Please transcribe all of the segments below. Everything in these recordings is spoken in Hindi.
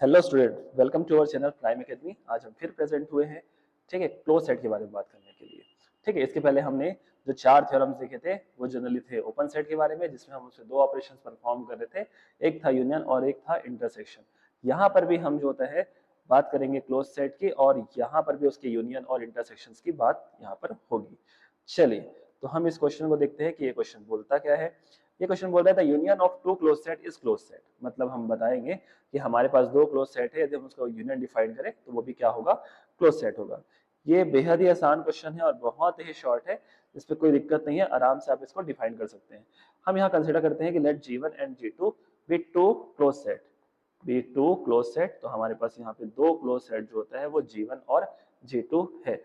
Hello student, welcome to our channel Prime Academy. आज हम फिर प्रेजेंट हुए हैं, ठीक है, क्लोज सेट के बारे में बात करने के लिए। ठीक है, इसके पहले हमने जो 4 थ्योरम्स देखे थे वो जनरली थे ओपन सेट के बारे में, जिसमें हम उससे 2 ऑपरेशंस परफॉर्म कर रहे थे। एक था यूनियन और एक था इंटरसेक्शन। यहाँ पर भी हम जो होता है बात करेंगे क्लोज सेट की, और यहाँ पर भी उसके यूनियन और इंटरसेक्शन की बात यहाँ पर होगी। चलिए, तो हम इस क्वेश्चन को देखते हैं कि ये क्वेश्चन बोलता क्या है। ये क्वेश्चन बोल रहा है the union of two close set is close set. मतलब हम बताएंगे कि हमारे पास 2 क्लोज सेट है, यदि हम उसका यूनियन डिफाइन करें तो वो भी क्या होगा, क्लोज सेट होगा। ये बेहद ही आसान क्वेश्चन है और बहुत ही शॉर्ट है, इस पे कोई दिक्कत नहीं है, आराम से आप इसको डिफाइन कर सकते हैं। हम यहाँ कंसिडर करते हैं कि let G1 and G2 be two close set, be two close set. तो हमारे पास यहाँ पे 2 क्लोज सेट जो होता है वो G1 और G2 है।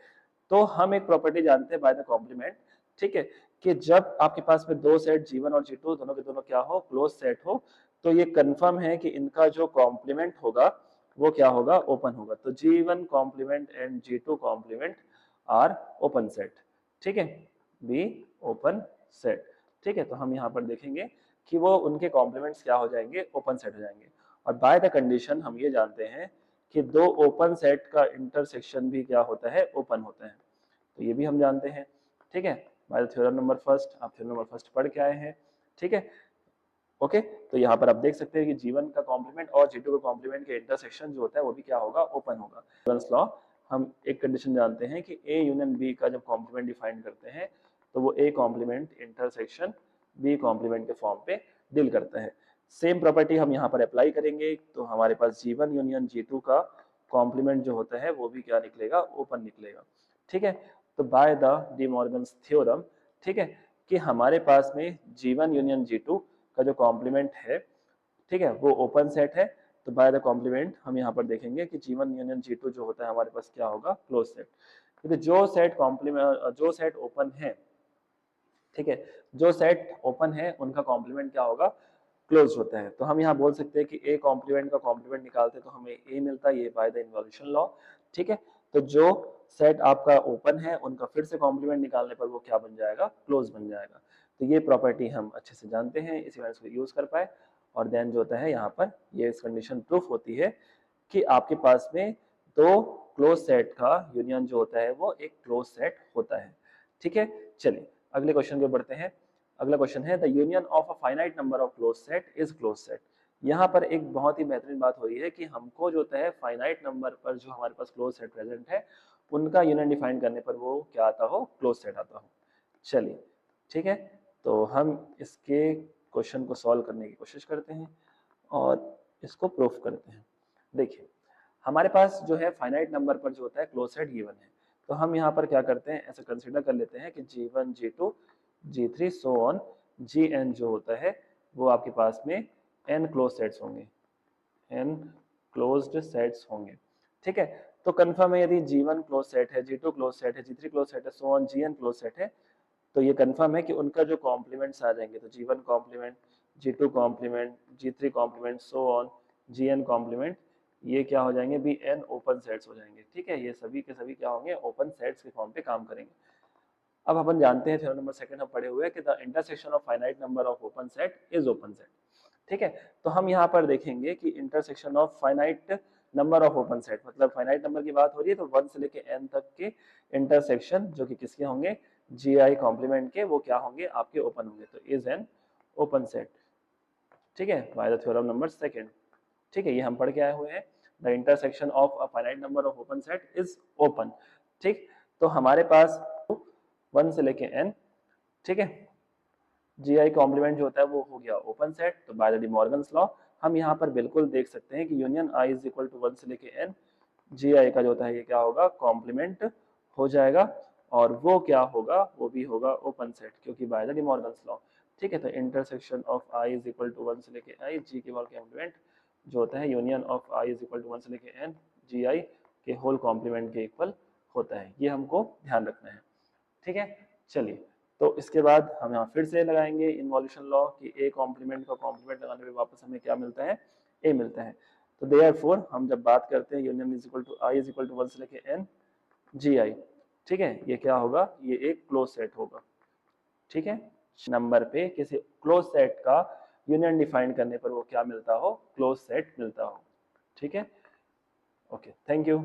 तो हम एक प्रॉपर्टी जानते हैं बाय द कॉम्प्लीमेंट, ठीक है, कि जब आपके पास में 2 सेट G1 और G2 दोनों के दोनों क्या हो, क्लोज सेट हो, तो ये कंफर्म है कि इनका जो कॉम्प्लीमेंट होगा वो क्या होगा, ओपन होगा। तो G1 complement and G2 complement are open set, ठीक है, बी ओपन सेट। ठीक है, तो हम यहाँ पर देखेंगे कि वो उनके कॉम्प्लीमेंट्स क्या हो जाएंगे, ओपन सेट हो जाएंगे। और बाय द कंडीशन हम ये जानते हैं कि 2 ओपन सेट का इंटरसेक्शन भी क्या होता है, ओपन होता है। तो ये भी हम जानते हैं, ठीक है, by the theorem number first. आप थ्योरम नंबर फर्स्ट पढ़ के आए हैं, ठीक है। ओके, तो यहाँ पर आप देख सकते हैं कि G1 का कॉम्प्लीमेंट और G2 का कॉम्प्लीमेंट के इंटरसेक्शन जो होता है वो भी क्या होगा, ओपन होगा। न्यूटन्स लॉ, हम एक कंडीशन जानते हैं कि A यूनियन B का जब कॉम्प्लीमेंट डिफाइन करते हैं तो वो A complement intersection B complement के फॉर्म पे डील करता है। सेम प्रॉपर्टी हम यहाँ पर अप्लाई करेंगे, तो हमारे पास G1 यूनियन G2 का कॉम्प्लीमेंट जो होता है वो भी क्या निकलेगा, ओपन निकलेगा। ठीक है, तो by the De Morgan's theorem, ठीक है, कि हमारे पास में G1 यूनियन G2 का जो कॉम्प्लीमेंट है, ठीक है, वो ओपन सेट है। तो बाय द कॉम्प्लीमेंट हम यहाँ पर देखेंगे कि G1 यूनियन G2 जो होता है हमारे पास क्या होगा, क्लोज सेट। क्योंकि जो सेट कॉम्प्लीमेंट, जो सेट ओपन है, ठीक है, जो सेट ओपन है उनका कॉम्प्लीमेंट क्या होगा, क्लोज होता है। तो हम यहाँ बोल सकते हैं कि ए कॉम्प्लीमेंट का कॉम्प्लीमेंट निकालते तो हमें ए मिलता है, ये बाय द इन्वॉल्यूशन लॉ। ठीक है, तो जो सेट आपका ओपन है उनका फिर से कॉम्प्लीमेंट निकालने पर वो क्या बन जाएगा, क्लोज बन जाएगा। तो ये प्रॉपर्टी हम अच्छे से जानते हैं, इसी वजह से यूज कर पाए। और देन जो होता है यहाँ पर ये इस कंडीशन प्रूफ होती है कि आपके पास में 2 क्लोज सेट का यूनियन जो होता है वो एक क्लोज सेट होता है। ठीक है, चलिए अगले क्वेश्चन पे बढ़ते हैं। अगला क्वेश्चन है the union of a finite number of close set is close set. यहाँ पर एक बहुत ही बेहतरीन बात हो रही है कि हमको जो होता है फाइनाइट नंबर पर जो हमारे पास क्लोज सेट प्रेजेंट है उनका यूनियन डिफाइन करने पर वो क्या आता हो, क्लोज सेट आता हो। चलिए, ठीक है, तो हम इसके क्वेश्चन को सॉल्व करने की कोशिश करते हैं और इसको प्रूफ करते हैं। देखिए, हमारे पास जो है फाइनाइट नंबर पर जो होता है क्लोज सेट गिवन है। तो हम यहाँ पर क्या करते हैं, ऐसे कंसीडर कर लेते हैं कि G1 G2 G3 so on Gn जो होता है वो आपके पास में n क्लोज सेट्स होंगे, n क्लोज्ड सेट्स होंगे। ठीक है, तो कंफर्म है यदि G1 क्लोज सेट है, G2 क्लोज सेट है, G3 क्लोज सेट है, सो ऑन Gn क्लोज सेट है, तो ये कंफर्म है कि उनका जो कॉम्प्लीमेंट्स आ जाएंगे, तो G1 complement, G2 complement, G3 complement, so on Gn complement, ये क्या हो जाएंगे, बी एन ओपन सेट्स हो जाएंगे। ठीक है, ये सभी के सभी क्या होंगे, ओपन सेट्स के फॉर्म पे काम करेंगे। अब अपन जानते हैं थ्योरम नंबर सेकंड हम पढ़े हुए हैं कि the intersection of finite number of open set is open set. ठीक है, तो हम यहाँ पर देखेंगे कि intersection of finite number of open set, मतलब फाइनाइट नंबर की बात हो रही है तो 1 से लेके n तक के इंटरसेक्शन जो कि किसके होंगे, Gi कॉम्प्लीमेंट के, वो क्या होंगे, आपके ओपन होंगे। तो इज एन ओपन सेट, ठीक है, by the theorem number second. ठीक है, ये हम पढ़ के आए हुए हैं, the intersection of a finite number of open set is open. ठीक, तो हमारे पास 1 से लेके n, ठीक है, Gi कॉम्प्लीमेंट जो होता है वो हो गया ओपन सेट। तो by the De Morgan's law हम यहाँ पर बिल्कुल देख सकते हैं कि union i is equal to 1 से लेके n, Gi का जो होता है ये क्या होगा, कॉम्प्लीमेंट हो जाएगा, और वो क्या होगा, वो भी होगा ओपन सेट, क्योंकि by the De Morgan's law. ठीक है, तो intersection of i is equal to 1 से लेके i, G के कॉम्प्लीमेंट जो होता है union of i is equal to 1 से लेके n, Gi के होल कॉम्प्लीमेंट के इक्वल होता है। ये हमको ध्यान रखना है। ठीक है, चलिए, तो इसके बाद हम यहाँ फिर से लगाएंगे इन्वॉल्यूशन लॉ कि ए कॉम्प्लीमेंट का कॉम्प्लीमेंट लगाने पे वापस हमें क्या मिलता है, ए मिलता है। तो देयरफॉर हम जब बात करते हैं union is equal to I is equal to 1 से लेके n Gi, ठीक है, ये क्या होगा, ये एक क्लोज सेट होगा। ठीक है, नंबर पे किसी क्लोज सेट का यूनियन डिफाइन करने पर वो क्या मिलता हो, क्लोज सेट मिलता हो। ठीक है, ओके, थैंक यू।